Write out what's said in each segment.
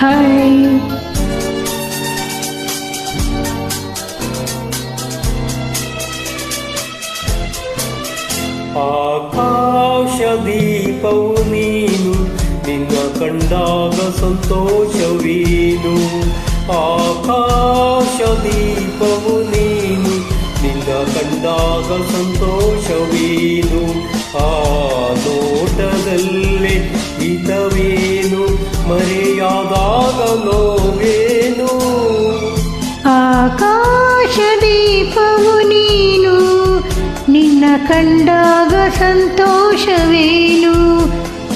Hi. ಆಕಾಶ ದೀಪವು ನೀನು, ನಿನ್ನ ಕಂಡಾಗ ಸಂತೋಷವೇನು. ಆಕಾಶ ದೀಪವು ನೀನು, ನಿನ್ನ ಕಂಡಾಗ ಸಂತೋಷವೇನು. ಆ ನೋಟದಲ್ಲೇ ಹಿತವೇನು, ಮರೆಯಾದಾಗ ನೋವೇನು. ಆಕಾಶ ದೀಪವು ನೀನು, ನಿನ್ನ ಕಂಡಾಗ ಸಂತೋಷವೇನು,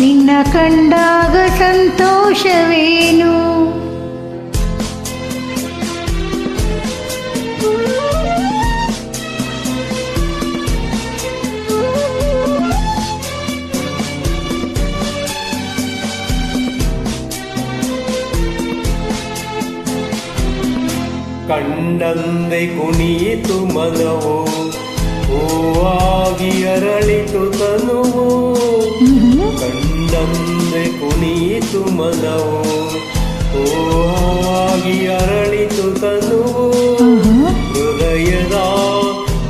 ನಿನ್ನ ಕಂಡಾಗ ಸಂತೋಷವೇನು. ಕಂಡಂದೆ ಕುಣಿಯಿತು ಮನವು, ಹೂವಾಗಿ ಅರಳಿತು ತನುವು. ಕಂಡಂದೆ ಕುಣಿಯಿತು ಮನವು, ಹೂವಾಗಿ ಅರಳಿತು ತನುವು. ಹೃದಯದ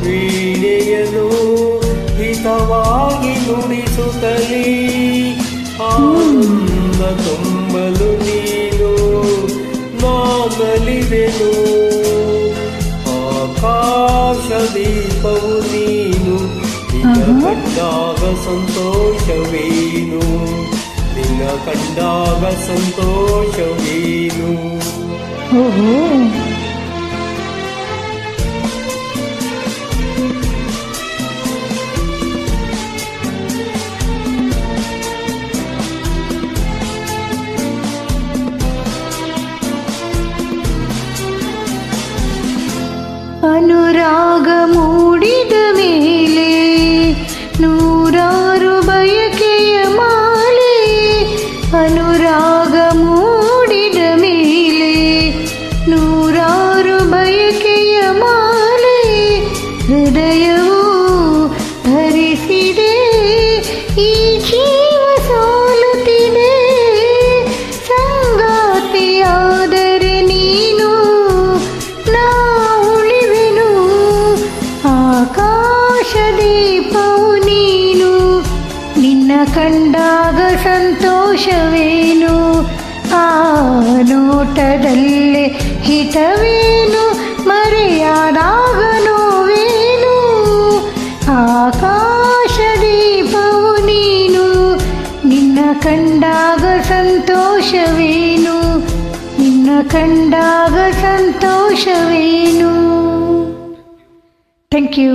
ವೀಣೆಯನು ಹಿತವಾಗಿ ನುಡಿಸುತ್ತಲೀ, ಆನಂದ ತುಂಬಲು ನೀನು ನಾನಲಿದೆನು. ಆಕಾಶ ದೀಪವು ನೀನು, ನಿನ್ನ ಕಂಡಾಗ ಸಂತೋಷವೇನು, ನಿನ್ನ ಕಂಡಾಗ ಸಂತೋಷವೇನು. ಅನುರಾಗ ಮೂಡಿದ ಮೇಲೆ ನೂರಾರು ಬಯಕೆಯ ಮಾಲೆ. ಅನುರಾಗ ಮೂಡಿದ ಮೇಲೆ ನೂರಾರು ಬಯಕೆಯ ಮಾಲೆ. ಹೃದಯವು ಧರಿಸಿದೆ, ಈ ಜೀವ ಸೋಲುತ್ತಿದೆ. ಸಂಗಾತಿಯಾದರೆ ನೀನು ನಾ ಉಳಿವೆನು. ಆಕಾಶ ದೀಪವು ನೀನು, ನಿನ್ನ ಕಂಡಾಗ ಸಂತೋಷವೇನು. ಆ ನೋಟದಲ್ಲೇ ಹಿತವೇನು, ಮರೆಯಾದಾಗ ನೋವೇನು. ಆಕಾಶ ದೀಪವು ನೀನು, ನಿನ್ನ ಕಂಡಾಗ ಸಂತೋಷವೇನು, ನಿನ್ನ ಕಂಡಾಗ ಸಂತೋಷವೇನು. Thank you.